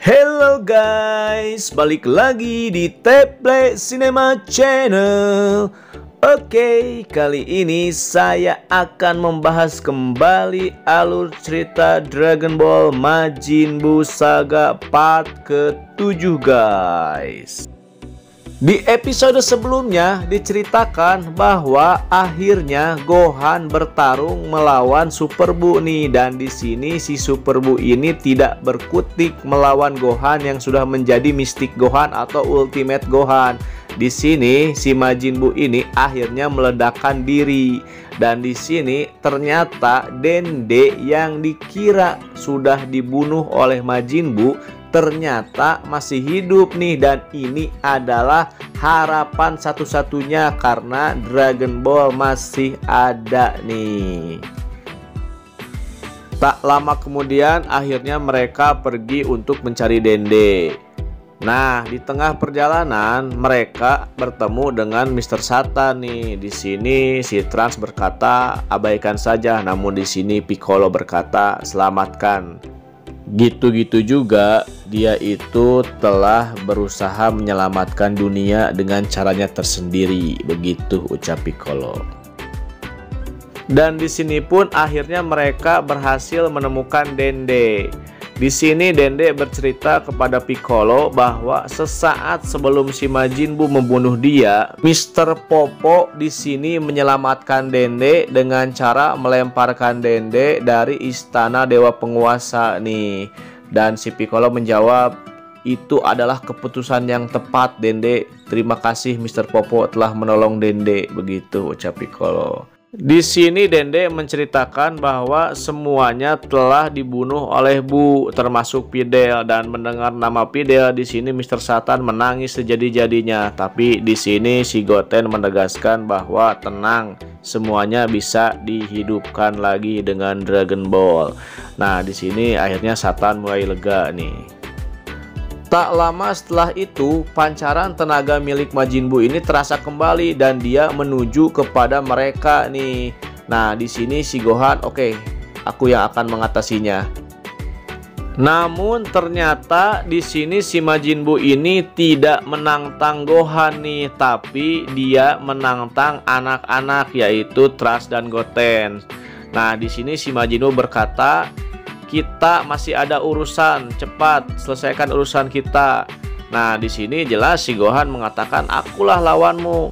Hello guys, balik lagi di Teplay Cinema Channel. Oke, kali ini saya akan membahas kembali alur cerita Dragon Ball Majin Buu Saga part ke-7 guys. Di episode sebelumnya diceritakan bahwa akhirnya Gohan bertarung melawan Super Buu nih, dan di sini si Super Buu ini tidak berkutik melawan Gohan yang sudah menjadi Mystic Gohan atau Ultimate Gohan. Di sini si Majin Buu ini akhirnya meledakkan diri, dan di sini ternyata Dende yang dikira sudah dibunuh oleh Majin Buu ternyata masih hidup nih, dan ini adalah harapan satu-satunya karena Dragon Ball masih ada nih. Tak lama kemudian akhirnya mereka pergi untuk mencari Dende. Nah, di tengah perjalanan mereka bertemu dengan Mr. Satan nih. Di sini si Trunks berkata abaikan saja, namun di sini Piccolo berkata selamatkan. Gitu-gitu juga dia itu telah berusaha menyelamatkan dunia dengan caranya tersendiri, begitu ucap Piccolo. Dan di sini pun akhirnya mereka berhasil menemukan Dende. Di sini Dende bercerita kepada Piccolo bahwa sesaat sebelum si Majin Buu membunuh dia, Mr. Popo di sini menyelamatkan Dende dengan cara melemparkan Dende dari istana dewa penguasa nih. Dan si Piccolo menjawab, itu adalah keputusan yang tepat Dende. Terima kasih Mr. Popo telah menolong Dende, begitu ucap Piccolo. Di sini Dende menceritakan bahwa semuanya telah dibunuh oleh Buu, termasuk Videl, dan mendengar nama Videl di sini Mr. Satan menangis sejadi-jadinya. Tapi di sini si Goten menegaskan bahwa tenang, semuanya bisa dihidupkan lagi dengan Dragon Ball. Nah, di sini akhirnya Satan mulai lega nih. Tak lama setelah itu, pancaran tenaga milik Majin Buu ini terasa kembali dan dia menuju kepada mereka nih. Nah, di sini si Gohan, oke, aku yang akan mengatasinya. Namun ternyata di sini si Majin Buu ini tidak menantang Gohan nih, tapi dia menantang anak-anak yaitu Trunks dan Goten. Nah, di sini si Majin Buu berkata, kita masih ada urusan, cepat selesaikan urusan kita. Nah, di sini jelas si Gohan mengatakan akulah lawanmu.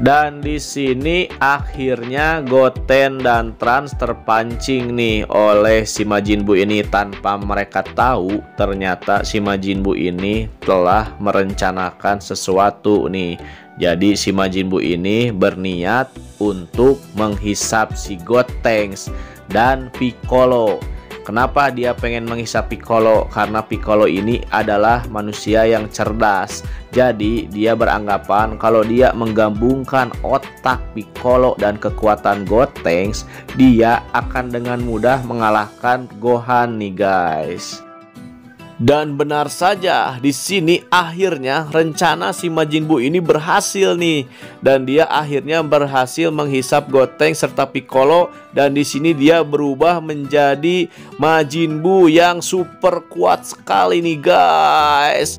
Dan di sini akhirnya Goten dan Trunks terpancing nih oleh si Majin Buu ini tanpa mereka tahu ternyata si Majin Buu ini telah merencanakan sesuatu nih. Jadi si Majin Buu ini berniat untuk menghisap si Gotenks dan Piccolo. Kenapa dia pengen menghisap Piccolo? Karena Piccolo ini adalah manusia yang cerdas. Jadi dia beranggapan kalau dia menggabungkan otak Piccolo dan kekuatan Gotenks, dia akan dengan mudah mengalahkan Gohan nih guys. Dan benar saja, di sini akhirnya rencana si Majin Buu ini berhasil nih, dan dia akhirnya berhasil menghisap Gotenks serta Piccolo, dan di sini dia berubah menjadi Majin Buu yang super kuat sekali nih guys.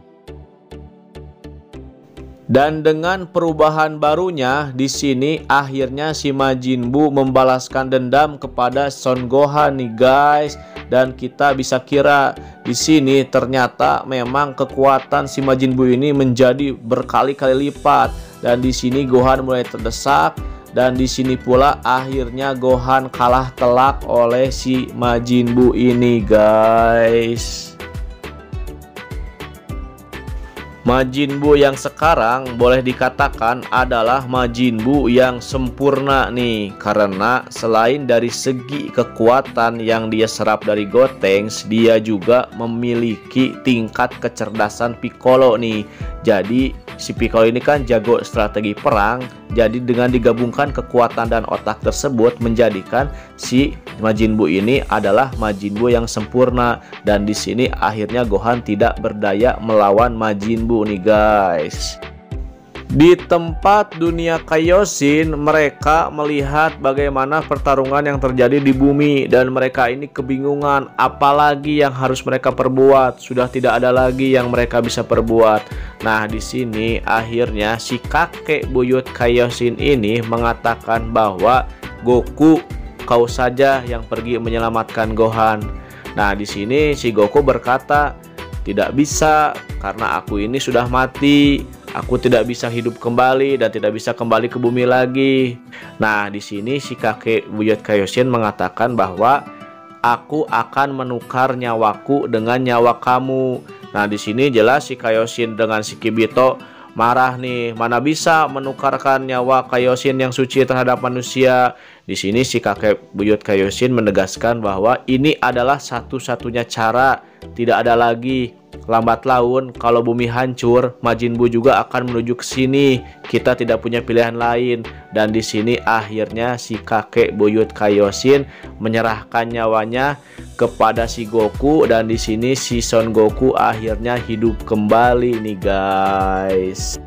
Dan dengan perubahan barunya di sini akhirnya si Majin Buu membalaskan dendam kepada Son Gohan nih guys. Dan kita bisa kira di sini ternyata memang kekuatan si Majin Buu ini menjadi berkali-kali lipat. Dan di sini Gohan mulai terdesak, dan di sini pula akhirnya Gohan kalah telak oleh si Majin Buu ini guys. Majin Buu yang sekarang boleh dikatakan adalah Majin Buu yang sempurna nih, karena selain dari segi kekuatan yang dia serap dari Gotenks, dia juga memiliki tingkat kecerdasan Piccolo nih. Jadi si Piccolo ini kan jago strategi perang, jadi dengan digabungkan kekuatan dan otak tersebut menjadikan si Majin Buu ini adalah Majin Buu yang sempurna. Dan di sini akhirnya Gohan tidak berdaya melawan Majin Buu nih guys. Di tempat dunia Kaioshin, mereka melihat bagaimana pertarungan yang terjadi di bumi dan mereka ini kebingungan apalagi yang harus mereka perbuat. Sudah tidak ada lagi yang mereka bisa perbuat. Nah, di sini akhirnya si kakek buyut Kaioshin ini mengatakan bahwa Goku, kau saja yang pergi menyelamatkan Gohan. Nah, di sini si Goku berkata, tidak bisa karena aku ini sudah mati. Aku tidak bisa hidup kembali dan tidak bisa kembali ke bumi lagi. Nah, di sini si kakek buyut Kaioshin mengatakan bahwa aku akan menukar nyawaku dengan nyawa kamu. Nah, di sini jelas si Kaioshin dengan si Kibito marah nih. Mana bisa menukarkan nyawa Kaioshin yang suci terhadap manusia? Di sini si kakek buyut Kaioshin menegaskan bahwa ini adalah satu-satunya cara. Tidak ada lagi. Lambat laun kalau bumi hancur, Majin Buu juga akan menuju ke sini. Kita tidak punya pilihan lain. Dan di sini akhirnya si kakek buyut Kaioshin menyerahkan nyawanya kepada si Goku dan di sini si Son Goku akhirnya hidup kembali nih guys.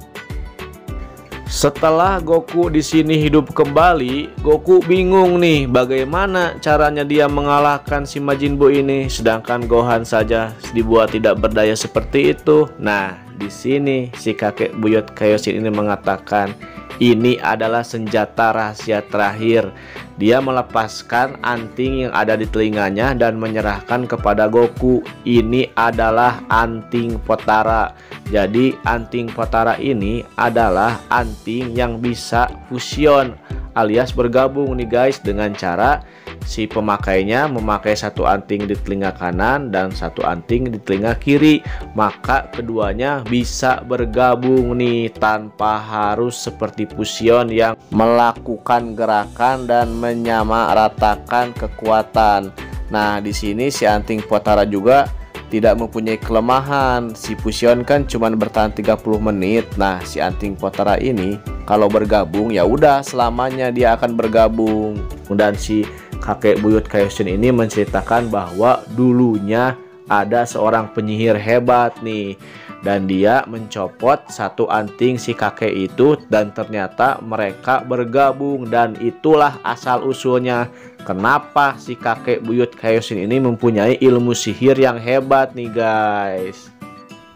Setelah Goku di sini hidup kembali, Goku bingung nih bagaimana caranya dia mengalahkan si Majin Buu ini, sedangkan Gohan saja dibuat tidak berdaya seperti itu. Nah, di sini si kakek buyut Kaioshin ini mengatakan ini adalah senjata rahasia terakhir. Dia melepaskan anting yang ada di telinganya dan menyerahkan kepada Goku. Ini adalah anting Potara. Jadi anting Potara ini adalah anting yang bisa fusion alias bergabung nih guys, dengan cara si pemakainya memakai satu anting di telinga kanan dan satu anting di telinga kiri, maka keduanya bisa bergabung nih tanpa harus seperti fusion yang melakukan gerakan dan menyamaratakan kekuatan. Nah, di sini si anting Potara juga tidak mempunyai kelemahan. Si fusion kan cuma bertahan 30 menit. Nah, si anting Potara ini kalau bergabung ya udah selamanya dia akan bergabung. Dan si kakek buyut Kaioshin ini menceritakan bahwa dulunya ada seorang penyihir hebat nih, dan dia mencopot satu anting si kakek itu dan ternyata mereka bergabung, dan itulah asal usulnya kenapa si kakek buyut Kaioshin ini mempunyai ilmu sihir yang hebat nih guys.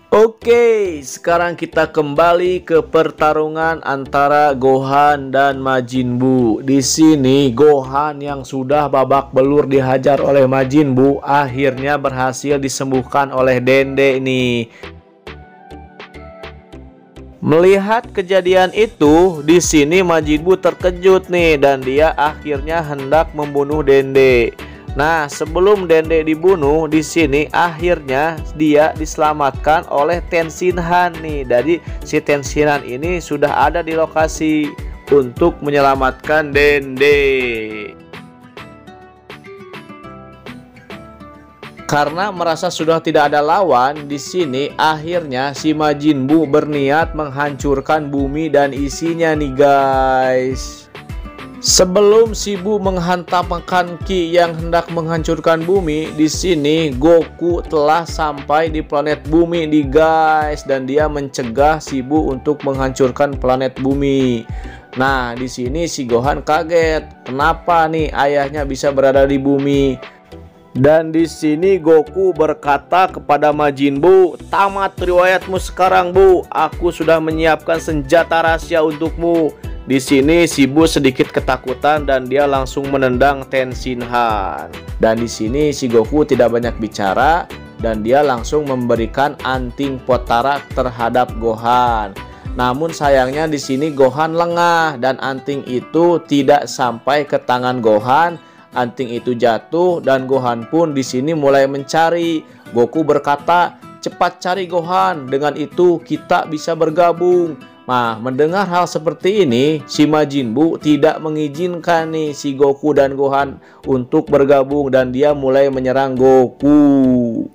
Oke, sekarang kita kembali ke pertarungan antara Gohan dan Majin Buu. Di sini Gohan yang sudah babak belur dihajar oleh Majin Buu akhirnya berhasil disembuhkan oleh Dende nih. Melihat kejadian itu, di sini Majin Buu terkejut nih dan dia akhirnya hendak membunuh Dende. Nah, sebelum Dende dibunuh, di sini akhirnya dia diselamatkan oleh Tenshinhan nih. Jadi si Tenshinhan ini sudah ada di lokasi untuk menyelamatkan Dende. Karena merasa sudah tidak ada lawan, di sini akhirnya si Majin Buu berniat menghancurkan bumi dan isinya nih guys. Sebelum si Buu menghantamkan Ki yang hendak menghancurkan bumi, di sini Goku telah sampai di planet bumi nih guys, dan dia mencegah si Buu untuk menghancurkan planet bumi. Nah, di sini si Gohan kaget, kenapa nih ayahnya bisa berada di bumi? Dan di sini Goku berkata kepada Majin Buu, tamat riwayatmu sekarang Buu, aku sudah menyiapkan senjata rahasia untukmu. Di sini si Buu sedikit ketakutan dan dia langsung menendang Tenshinhan. Dan di sini si Goku tidak banyak bicara dan dia langsung memberikan anting Potara terhadap Gohan. Namun sayangnya di sini Gohan lengah dan anting itu tidak sampai ke tangan Gohan. Anting itu jatuh dan Gohan pun di sini mulai mencari. Goku berkata, cepat cari Gohan, dengan itu kita bisa bergabung. Nah, mendengar hal seperti ini, si Majin Buu tidak mengizinkan nih si Goku dan Gohan untuk bergabung dan dia mulai menyerang Goku.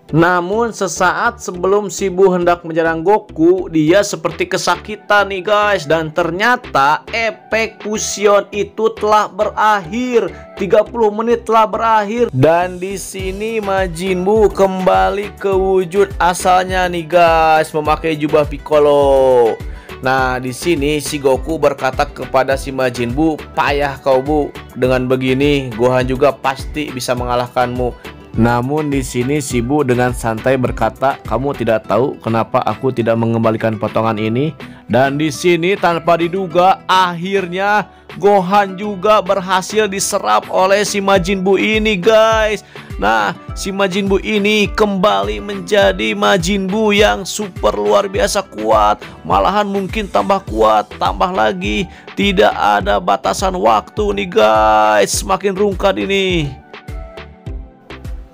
Namun sesaat sebelum si Buu hendak menyerang Goku, dia seperti kesakitan nih guys, dan ternyata efek fusion itu telah berakhir. 30 menit telah berakhir dan di sini Majin Buu kembali ke wujud asalnya nih guys, memakai jubah Piccolo. Nah, di sini si Goku berkata kepada si Majin Buu, "Payah kau, Bu. Dengan begini, Gohan juga pasti bisa mengalahkanmu." Namun di sini si Bu dengan santai berkata, "Kamu tidak tahu kenapa aku tidak mengembalikan potongan ini?" Dan di sini tanpa diduga, akhirnya Gohan juga berhasil diserap oleh si Majin Buu ini, guys. Nah, si Majin Buu ini kembali menjadi Majin Buu yang super luar biasa kuat. Malahan mungkin tambah kuat, tambah lagi. Tidak ada batasan waktu nih, guys. Semakin rungkat ini.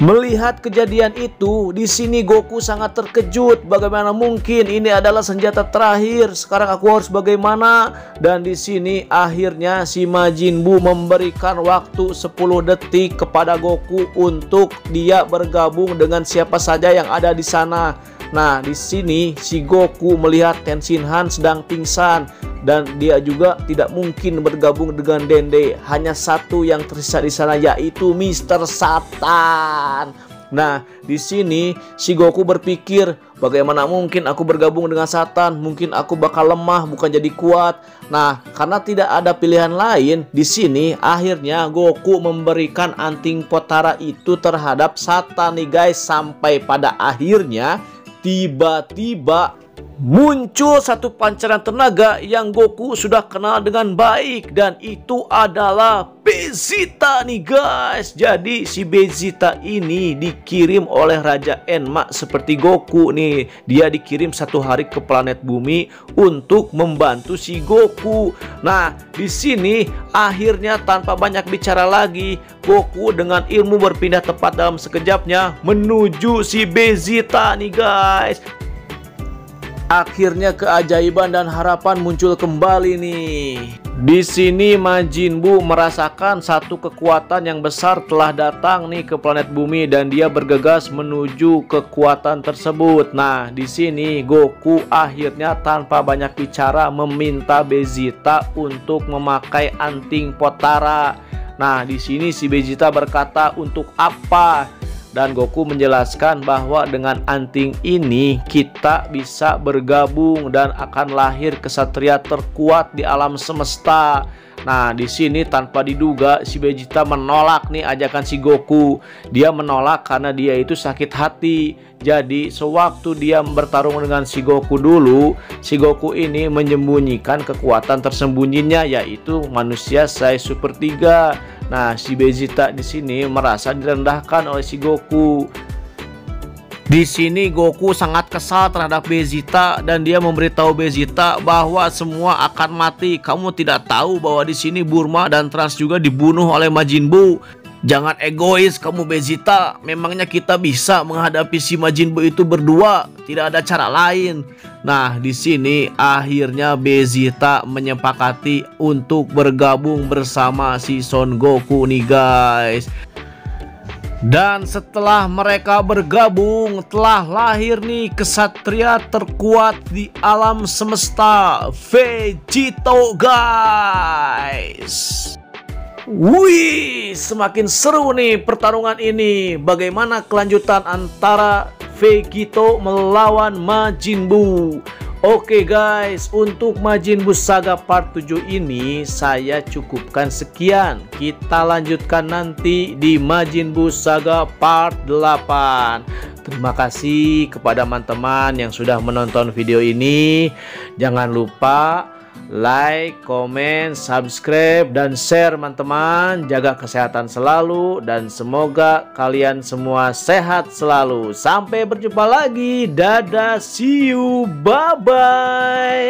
Melihat kejadian itu, di sini Goku sangat terkejut. Bagaimana mungkin ini adalah senjata terakhir? Sekarang aku harus bagaimana? Dan di sini akhirnya si Majin Buu memberikan waktu 10 detik kepada Goku untuk dia bergabung dengan siapa saja yang ada di sana. Nah, di sini si Goku melihat Tenshinhan sedang pingsan dan dia juga tidak mungkin bergabung dengan Dende. Hanya satu yang tersisa di sana, yaitu Mr. Satan. Nah, di sini si Goku berpikir, bagaimana mungkin aku bergabung dengan Satan? Mungkin aku bakal lemah, bukan jadi kuat. Nah, karena tidak ada pilihan lain, di sini akhirnya Goku memberikan anting Potara itu terhadap Satan nih, guys. Sampai pada akhirnya tiba-tiba muncul satu pancaran tenaga yang Goku sudah kenal dengan baik, dan itu adalah Vegeta nih, guys. Jadi si Vegeta ini dikirim oleh Raja Enma seperti Goku nih. Dia dikirim 1 hari ke planet bumi untuk membantu si Goku. Nah, di sini akhirnya tanpa banyak bicara lagi, Goku dengan ilmu berpindah tepat dalam sekejapnya menuju si Vegeta nih, guys. Akhirnya keajaiban dan harapan muncul kembali nih. Di sini Majin Buu merasakan satu kekuatan yang besar telah datang nih ke planet bumi dan dia bergegas menuju kekuatan tersebut. Nah, di sini Goku akhirnya tanpa banyak bicara meminta Vegeta untuk memakai anting Potara. Nah, di sini si Vegeta berkata, "Untuk apa?" Dan Goku menjelaskan bahwa dengan anting ini kita bisa bergabung dan akan lahir kesatria terkuat di alam semesta. Nah, di sini tanpa diduga si Vegeta menolak nih ajakan si Goku. Dia menolak karena dia itu sakit hati. Jadi sewaktu dia bertarung dengan si Goku dulu, si Goku ini menyembunyikan kekuatan tersembunyinya, yaitu manusia size Super 3. Nah, si Vegeta di sini merasa direndahkan oleh si Goku. Di sini Goku sangat kesal terhadap Vegeta dan dia memberitahu Vegeta bahwa semua akan mati. Kamu tidak tahu bahwa di sini Bulma dan Trunks juga dibunuh oleh Majin Buu. Jangan egois kamu, Vegeta. Memangnya kita bisa menghadapi si Majin Buu itu berdua? Tidak ada cara lain. Nah, di sini akhirnya Vegeta menyepakati untuk bergabung bersama si Son Goku nih, guys. Dan setelah mereka bergabung, telah lahir nih kesatria terkuat di alam semesta, Vegito, guys. Wih, semakin seru nih pertarungan ini. Bagaimana kelanjutan antara Vegito melawan Majin Buu? Oke guys, untuk Majin Buu Saga part 7 ini saya cukupkan sekian. Kita lanjutkan nanti di Majin Buu Saga part 8. Terima kasih kepada teman-teman yang sudah menonton video ini. Jangan lupa like, komen, subscribe, dan share teman-teman. Jaga kesehatan selalu dan semoga kalian semua sehat selalu. Sampai berjumpa lagi. Dadah, see you, bye-bye.